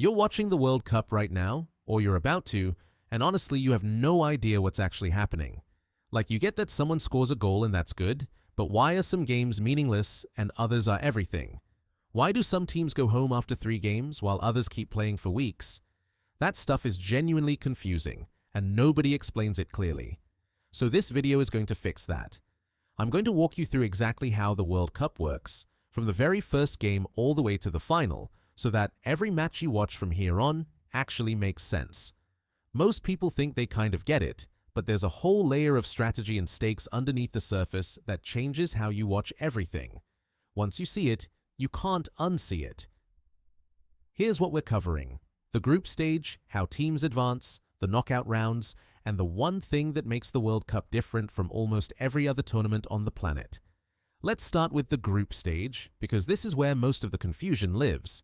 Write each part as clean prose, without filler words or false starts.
You're watching the World Cup right now, or you're about to, and honestly you have no idea what's actually happening. Like, you get that someone scores a goal and that's good, but why are some games meaningless and others are everything? Why do some teams go home after 3 games while others keep playing for weeks? That stuff is genuinely confusing, and nobody explains it clearly. So this video is going to fix that. I'm going to walk you through exactly how the World Cup works, from the very first game all the way to the final, so that every match you watch from here on actually makes sense. Most people think they kind of get it, but there's a whole layer of strategy and stakes underneath the surface that changes how you watch everything. Once you see it, you can't unsee it. Here's what we're covering: the group stage, how teams advance, the knockout rounds, and the one thing that makes the World Cup different from almost every other tournament on the planet. Let's start with the group stage, because this is where most of the confusion lives.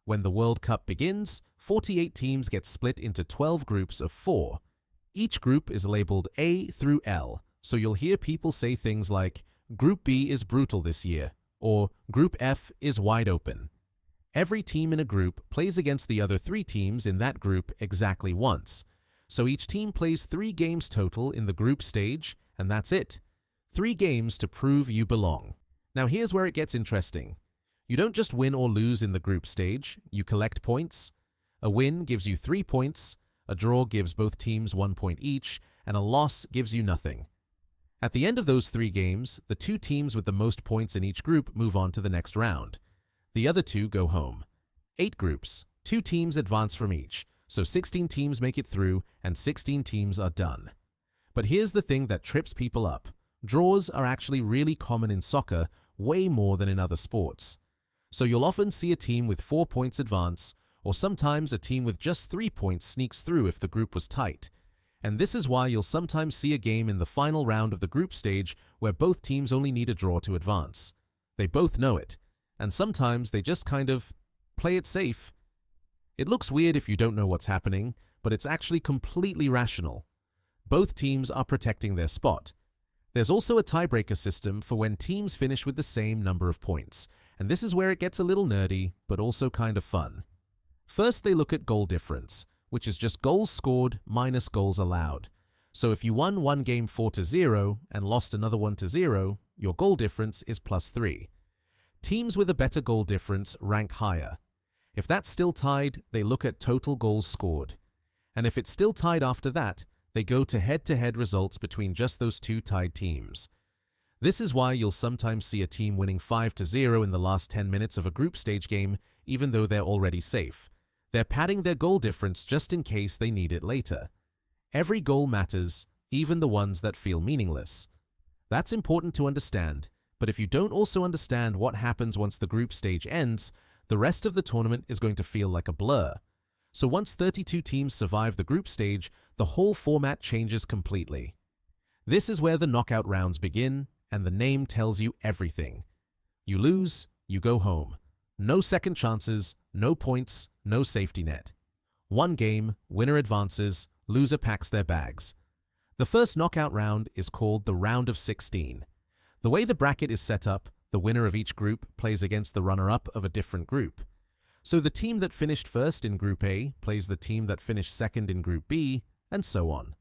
When the World Cup begins, 48 teams get split into 12 groups of 4. Each group is labeled A through L, so you'll hear people say things like, Group B is brutal this year, or Group F is wide open. Every team in a group plays against the other 3 teams in that group exactly once. So each team plays 3 games total in the group stage, and that's it. 3 games to prove you belong. Now here's where it gets interesting. You don't just win or lose in the group stage, you collect points. A win gives you 3 points, a draw gives both teams 1 point each, and a loss gives you nothing. At the end of those 3 games, the 2 teams with the most points in each group move on to the next round. The other 2 go home. 8 groups, 2 teams advance from each, so 16 teams make it through and 16 teams are done. But here's the thing that trips people up. Draws are actually really common in soccer, way more than in other sports. So you'll often see a team with 4 points advance, or sometimes a team with just 3 points sneaks through if the group was tight. And this is why you'll sometimes see a game in the final round of the group stage where both teams only need a draw to advance. They both know it, and sometimes they just kind of play it safe. It looks weird if you don't know what's happening, but it's actually completely rational. Both teams are protecting their spot. There's also a tiebreaker system for when teams finish with the same number of points, and this is where it gets a little nerdy, but also kind of fun. First, they look at goal difference, which is just goals scored minus goals allowed. So if you won one game 4-0 and lost another 1-0, your goal difference is +3. Teams with a better goal difference rank higher. If that's still tied, they look at total goals scored. And if it's still tied after that, they go to head-to-head results between just those 2 tied teams. This is why you'll sometimes see a team winning 5-0 in the last 10 minutes of a group stage game, even though they're already safe. They're padding their goal difference just in case they need it later. Every goal matters, even the ones that feel meaningless. That's important to understand, but if you don't also understand what happens once the group stage ends, the rest of the tournament is going to feel like a blur. So once 32 teams survive the group stage, the whole format changes completely. This is where the knockout rounds begin, and the name tells you everything. You lose, you go home. No second chances, no points, no safety net. 1 game, winner advances, loser packs their bags. The first knockout round is called the round of 16. The way the bracket is set up, the winner of each group plays against the runner-up of a different group. So the team that finished first in Group A plays the team that finished second in Group B, and so on.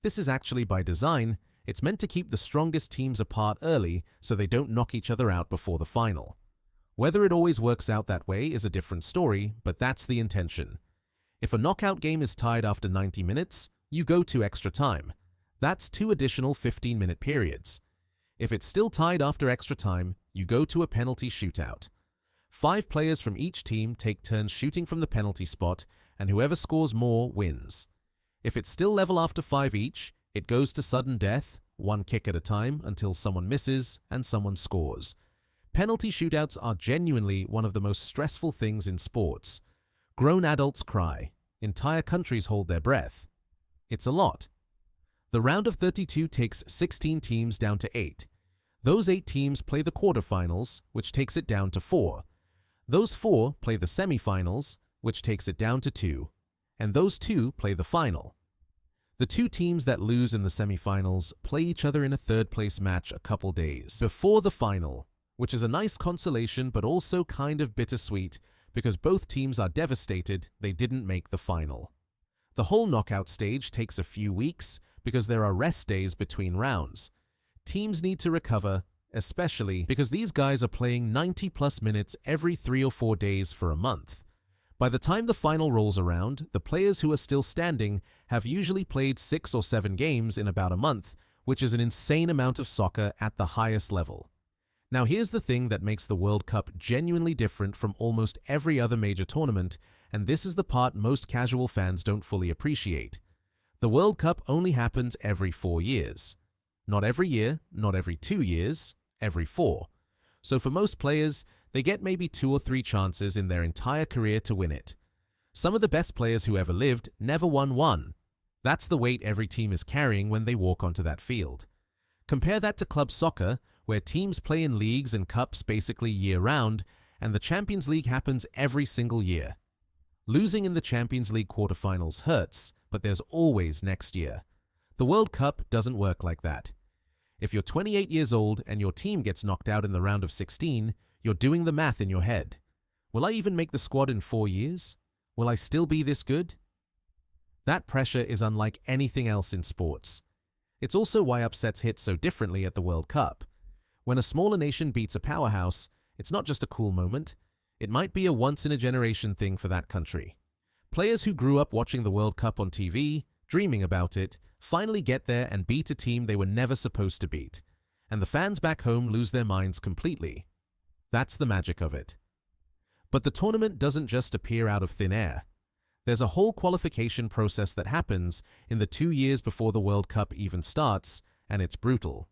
This is actually by design. It's meant to keep the strongest teams apart early so they don't knock each other out before the final. Whether it always works out that way is a different story, but that's the intention. If a knockout game is tied after 90 minutes, you go to extra time. That's 2 additional 15-minute periods. If it's still tied after extra time, you go to a penalty shootout. 5 players from each team take turns shooting from the penalty spot, and whoever scores more wins. If it's still level after 5 each, it goes to sudden death, 1 kick at a time until someone misses and someone scores. Penalty shootouts are genuinely one of the most stressful things in sports. Grown adults cry. Entire countries hold their breath. It's a lot. The round of 32 takes 16 teams down to 8. Those 8 teams play the quarterfinals, which takes it down to 4. Those 4 play the semifinals, which takes it down to 2. And those 2 play the final. The 2 teams that lose in the semifinals play each other in a third-place match a couple days before the final, which is a nice consolation but also kind of bittersweet because both teams are devastated they didn't make the final. The whole knockout stage takes a few weeks because there are rest days between rounds. Teams need to recover, especially because these guys are playing 90+ minutes every 3 or 4 days for a month. By the time the final rolls around, the players who are still standing have usually played 6 or 7 games in about a month, which is an insane amount of soccer at the highest level. Now here's the thing that makes the World Cup genuinely different from almost every other major tournament, and this is the part most casual fans don't fully appreciate. The World Cup only happens every 4 years. Not every year, not every 2 years, every 4. So for most players, they get maybe 2 or 3 chances in their entire career to win it. Some of the best players who ever lived never won one. That's the weight every team is carrying when they walk onto that field. Compare that to club soccer, where teams play in leagues and cups basically year-round, and the Champions League happens every single year. Losing in the Champions League quarterfinals hurts, but there's always next year. The World Cup doesn't work like that. If you're 28 years old and your team gets knocked out in the round of 16, you're doing the math in your head. Will I even make the squad in 4 years? Will I still be this good? That pressure is unlike anything else in sports. It's also why upsets hit so differently at the World Cup. When a smaller nation beats a powerhouse, it's not just a cool moment. It might be a once-in-a-generation thing for that country. Players who grew up watching the World Cup on TV, dreaming about it, finally get there and beat a team they were never supposed to beat. And the fans back home lose their minds completely. That's the magic of it. But the tournament doesn't just appear out of thin air. There's a whole qualification process that happens in the 2 years before the World Cup even starts, and it's brutal.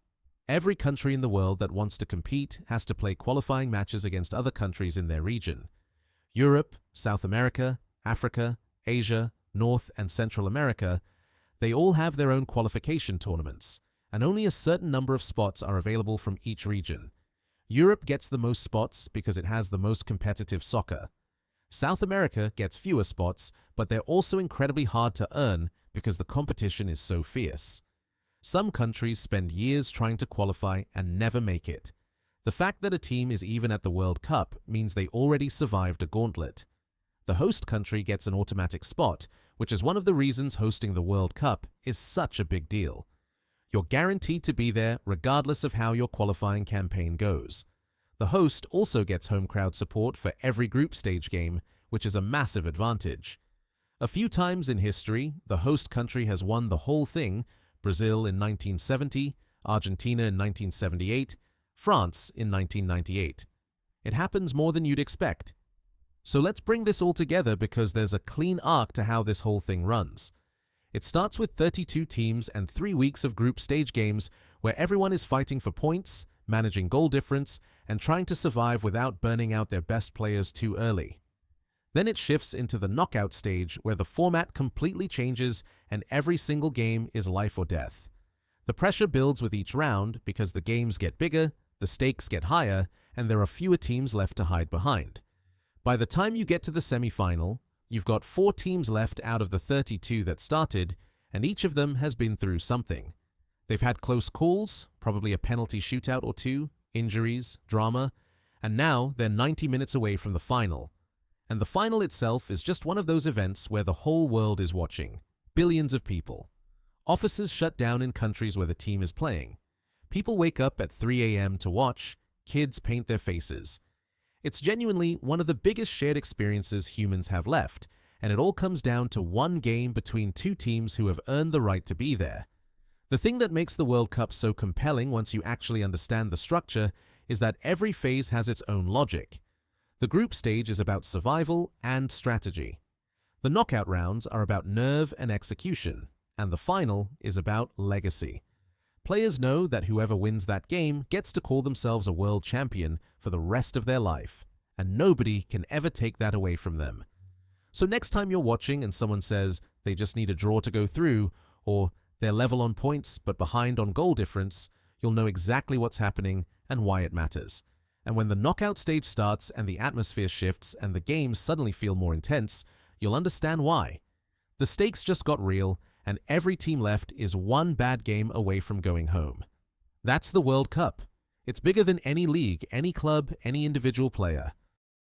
Every country in the world that wants to compete has to play qualifying matches against other countries in their region. Europe, South America, Africa, Asia, North and Central America, they all have their own qualification tournaments, and only a certain number of spots are available from each region. Europe gets the most spots because it has the most competitive soccer. South America gets fewer spots, but they're also incredibly hard to earn because the competition is so fierce. Some countries spend years trying to qualify and never make it. The fact that a team is even at the World Cup means they already survived a gauntlet. The host country gets an automatic spot, which is one of the reasons hosting the World Cup is such a big deal. You're guaranteed to be there regardless of how your qualifying campaign goes. The host also gets home crowd support for every group stage game, which is a massive advantage. A few times in history, the host country has won the whole thing: Brazil in 1970, Argentina in 1978, France in 1998. It happens more than you'd expect. So let's bring this all together because there's a clean arc to how this whole thing runs. It starts with 32 teams and 3 weeks of group stage games where everyone is fighting for points, managing goal difference, and trying to survive without burning out their best players too early. Then it shifts into the knockout stage where the format completely changes and every single game is life or death. The pressure builds with each round because the games get bigger, the stakes get higher, and there are fewer teams left to hide behind. By the time you get to the semi-final, you've got 4 teams left out of the 32 that started, and each of them has been through something. They've had close calls, probably a penalty shootout or 2, injuries, drama, and now they're 90 minutes away from the final. And the final itself is just one of those events where the whole world is watching. Billions of people. Offices shut down in countries where the team is playing. People wake up at 3 a.m. to watch. Kids paint their faces. It's genuinely one of the biggest shared experiences humans have left, and it all comes down to one game between 2 teams who have earned the right to be there. The thing that makes the World Cup so compelling once you actually understand the structure is that every phase has its own logic. The group stage is about survival and strategy. The knockout rounds are about nerve and execution, and the final is about legacy. Players know that whoever wins that game gets to call themselves a world champion for the rest of their life, and nobody can ever take that away from them. So next time you're watching and someone says they just need a draw to go through, or they're level on points but behind on goal difference, you'll know exactly what's happening and why it matters. And when the knockout stage starts and the atmosphere shifts and the games suddenly feel more intense, you'll understand why. The stakes just got real, and every team left is one bad game away from going home. That's the World Cup. It's bigger than any league, any club, any individual player.